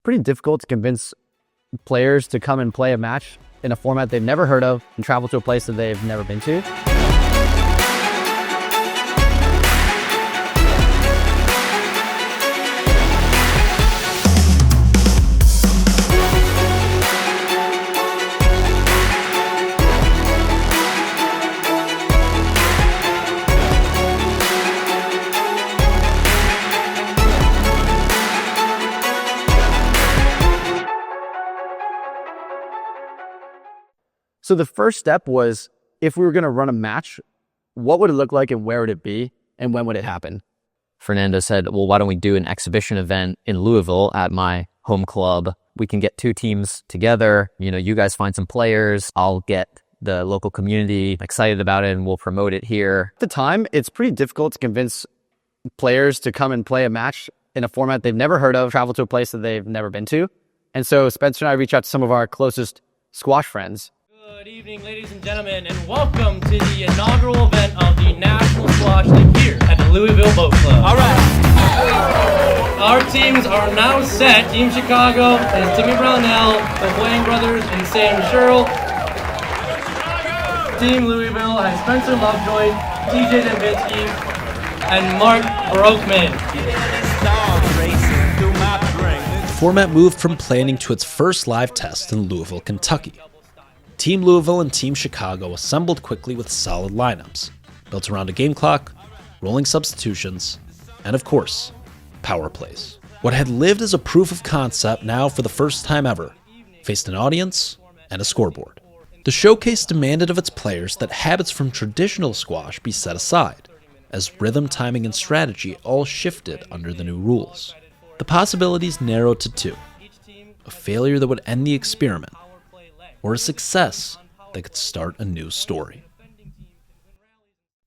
pretty difficult to convince players to come and play a match in a format they've never heard of and travel to a place that they've never been to. So the first step was, if we were going to run a match, what would it look like and where would it be and when would it happen? Fernando said, well, why don't we do an exhibition event in Louisville at my home club? We can get two teams together. You guys find some players. I'll get the local community excited about it and we'll promote it here. At the time, it's pretty difficult to convince players to come and play a match in a format they've never heard of, travel to a place that they've never been to. And so Spencer and I reached out to some of our closest squash friends. Good evening, ladies and gentlemen, and welcome to the inaugural event of the National Squash League here at the Louisville Boat Club. All right. Our teams are now set. Team Chicago is Timmy Brownell, the Wang brothers, and Sam Sherrill. Team Louisville has Spencer Lovejoy, TJ Davidsky, and Mark Brokeman. The format moved from planning to its first live test in Louisville, Kentucky. Team Louisville and Team Chicago assembled quickly with solid lineups, built around a game clock, rolling substitutions, and of course, power plays. What had lived as a proof of concept now for the first time ever faced an audience and a scoreboard. The showcase demanded of its players that habits from traditional squash be set aside, as rhythm, timing, and strategy all shifted under the new rules. The possibilities narrowed to two: a failure that would end the experiment, or a success that could start a new story.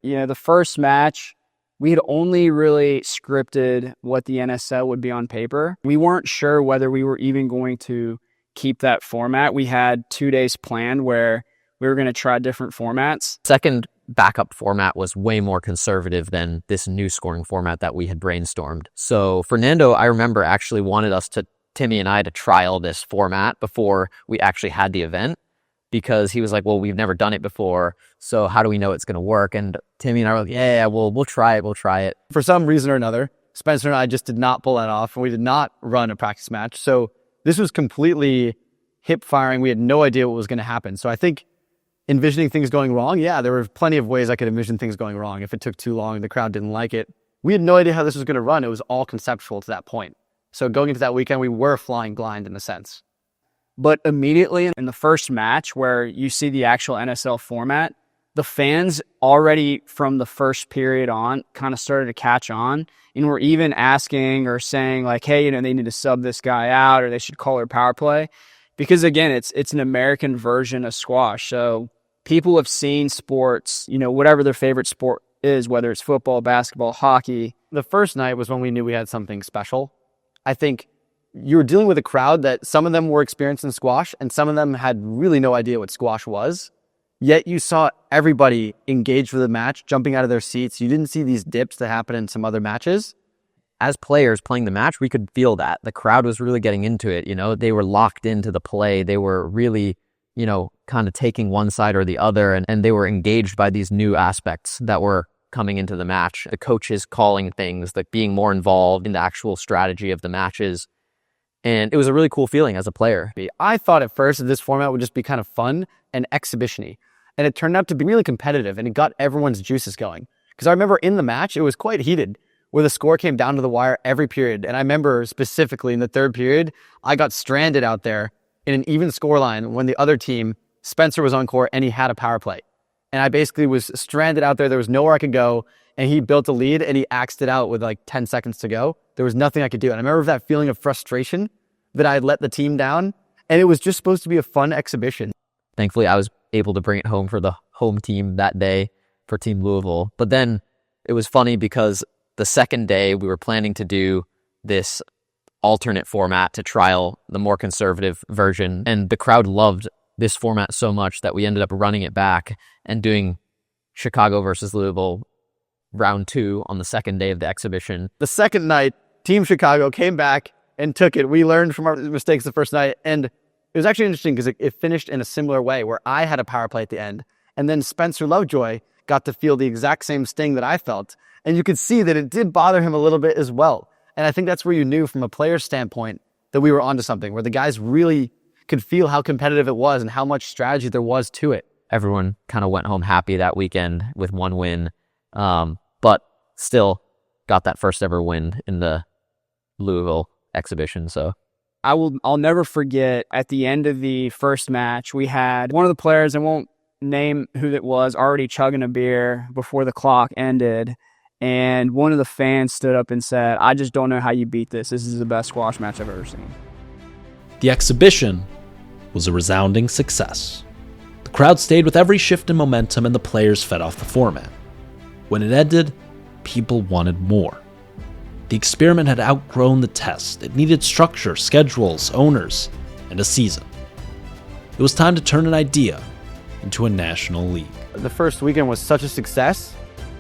The first match, we had only really scripted what the NSL would be on paper. We weren't sure whether we were even going to keep that format. We had 2 days planned where we were going to try different formats. Second backup format was way more conservative than this new scoring format that we had brainstormed. So Fernando, I remember, actually wanted Timmy and I to trial this format before we actually had the event, because he was like, well, we've never done it before, so how do we know it's going to work? And Timmy and I were like, yeah, we'll try it. For some reason or another, Spencer and I just did not pull that off, and we did not run a practice match. So this was completely hip firing. We had no idea what was going to happen. So I think envisioning things going wrong, there were plenty of ways I could envision things going wrong. If it took too long, the crowd didn't like it. We had no idea how this was going to run. It was all conceptual to that point. So going into that weekend, we were flying blind in a sense. But immediately in the first match where you see the actual NSL format, the fans already from the first period on kind of started to catch on, and were even asking or saying like, hey, they need to sub this guy out, or they should call her power play. Because again, it's an American version of squash. So people have seen sports, whatever their favorite sport is, whether it's football, basketball, hockey. The first night was when we knew we had something special. I think you were dealing with a crowd that some of them were experienced in squash and some of them had really no idea what squash was. Yet you saw everybody engaged with the match, jumping out of their seats. You didn't see these dips that happen in some other matches. As players playing the match, we could feel that. The crowd was really getting into it. They were locked into the play. They were really, kind of taking one side or the other, and they were engaged by these new aspects that were coming into the match. The coaches calling things, like being more involved in the actual strategy of the matches. And it was a really cool feeling as a player. I thought at first that this format would just be kind of fun and exhibition-y. And it turned out to be really competitive, and it got everyone's juices going. Because I remember in the match, it was quite heated, where the score came down to the wire every period. And I remember specifically in the third period, I got stranded out there in an even scoreline when the other team, Spencer, was on court and he had a power play. And I basically was stranded out there. There was nowhere I could go. And he built a lead and he axed it out with like 10 seconds to go. There was nothing I could do. And I remember that feeling of frustration that I had let the team down. And it was just supposed to be a fun exhibition. Thankfully, I was able to bring it home for the home team that day for Team Louisville. But then it was funny because the second day we were planning to do this alternate format to trial the more conservative version. And the crowd loved this format so much that we ended up running it back and doing Chicago versus Louisville round 2 on the second day of the exhibition. The second night, Team Chicago came back and took it. We learned from our mistakes the first night. And it was actually interesting because it finished in a similar way where I had a power play at the end. And then Spencer Lovejoy got to feel the exact same sting that I felt. And you could see that it did bother him a little bit as well. And I think that's where you knew from a player's standpoint that we were onto something, where the guys really could feel how competitive it was and how much strategy there was to it. Everyone kind of went home happy that weekend with one win, but still got that first ever win in the Louisville exhibition. So I'll never forget at the end of the first match, we had one of the players, I won't name who it was, already chugging a beer before the clock ended. And one of the fans stood up and said, "I just don't know how you beat this. This is the best squash match I've ever seen." The exhibition was a resounding success. The crowd stayed with every shift in momentum and the players fed off the format. When it ended, people wanted more. The experiment had outgrown the test. It needed structure, schedules, owners, and a season. It was time to turn an idea into a national league. The first weekend was such a success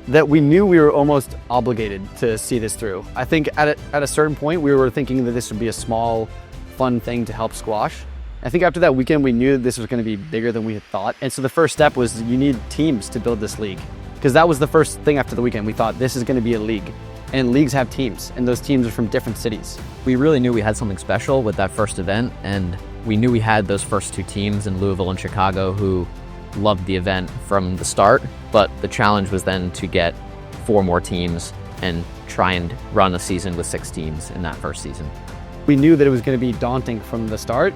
that we knew we were almost obligated to see this through. I think at a certain point, we were thinking that this would be a small, fun thing to help squash. I think after that weekend, we knew that this was going to be bigger than we had thought. And so the first step was you need teams to build this league. Because that was the first thing after the weekend. We thought this is going to be a league. And leagues have teams, and those teams are from different cities. we really knew we had something special with that first event, and we knew we had those first two teams in Louisville and Chicago who loved the event from the start, but the challenge was then to get 4 more teams and try and run a season with 6 teams in that first season. We knew that it was going to be daunting from the start.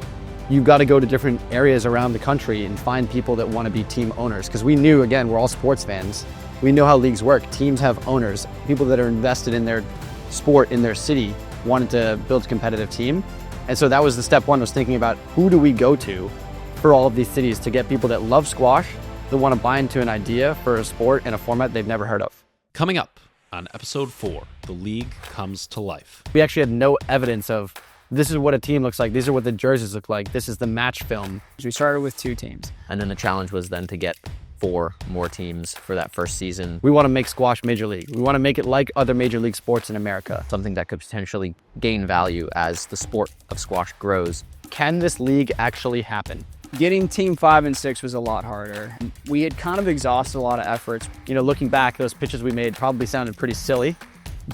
You've got to go to different areas around the country and find people that want to be team owners, because we knew, again, we're all sports fans. We know how leagues work. Teams have owners, people that are invested in their sport in their city wanted to build a competitive team. And so that was the step one, was thinking about who do we go to for all of these cities to get people that love squash, that want to buy into an idea for a sport in a format they've never heard of. Coming up on episode 4, the league comes to life. We actually had no evidence of this is what a team looks like, these are what the jerseys look like, this is the match film. We started with 2 teams. And then the challenge was then to get 4 more teams for that first season. We want to make squash major league. We want to make it like other major league sports in America. Something that could potentially gain value as the sport of squash grows. Can this league actually happen? Getting team 5 and 6 was a lot harder. We had kind of exhausted a lot of efforts. You know, looking back, those pitches we made probably sounded pretty silly,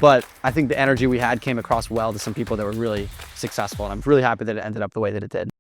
but I think the energy we had came across well to some people that were really successful, and I'm really happy that it ended up the way that it did.